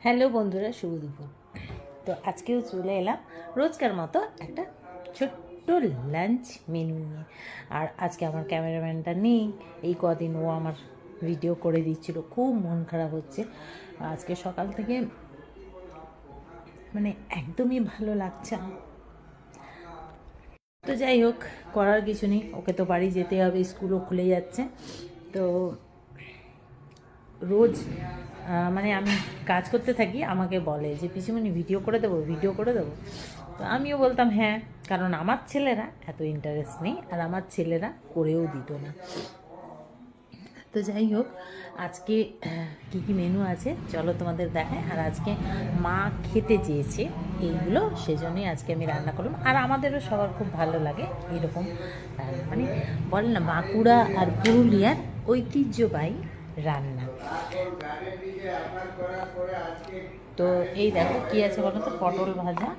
Hello বন্ধুরা, শুভ দুপুর। তো আজকেও চলে এলাম রোজকার মতো একটা ছোট্ট লাঞ্চ মেনু নিয়ে। আর আজকে আমার ক্যামেরাম্যানটা নেই, এই কদিন ও আমার ভিডিও করে দিচ্ছিল, খুব মন খারাপ হচ্ছে। আজকে সকাল থেকে মানে একদমই ভালো লাগছে না। তো যাই হোক, করার কিছু নেই, ওকে তো বাড়ি যেতে হবে, স্কুলও খুলে যাচ্ছে। তো রোজ মানে আমি কাজ করতে থাকি, আমাকে বলে যে পিসিমণি ভিডিও করে দেবো, ভিডিও করে দেবো। তো আমিও বলতাম হ্যাঁ, কারণ আমার ছেলেরা এত ইন্টারেস্ট নেই আর আমার ছেলেরা করেও দিত না। তো যাই হোক, আজকে কী কী মেনু আছে চলো তোমাদের দেখায়। আর আজকে মা খেতে চেয়েছে এইগুলো, সেজন্যই আজকে আমি রান্না করলাম। আর আমাদেরও সবার খুব ভালো লাগে এরকম মানে বলে না, বাঁকুড়া আর পুরুলিয়ার ঐতিহ্যবাহী রান্না। তো এই দেখো কী আছে বলো তো, পটল ভাজা,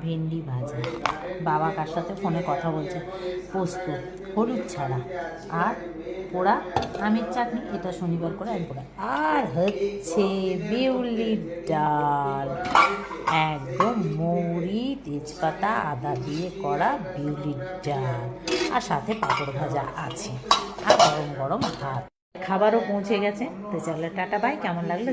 ভেন্ডি ভাজা, বাবা কার সাথে ফোনে কথা বলছে, পোস্ত হলুদ ছাড়া, আর পোড়া আমের চাটনি, এটা শনিবার করে আমি পোড়া, আর হচ্ছে বিউলির ডাল, একদম মৌরি তেজপাতা আদা দিয়ে করা বিউলির ডাল, আর সাথে পাঁপড় ভাজা আছে, আর গরম গরম ভাত। খাবারও পৌঁছে গেছে। তো চলো টাটা বাই, কেমন লাগলো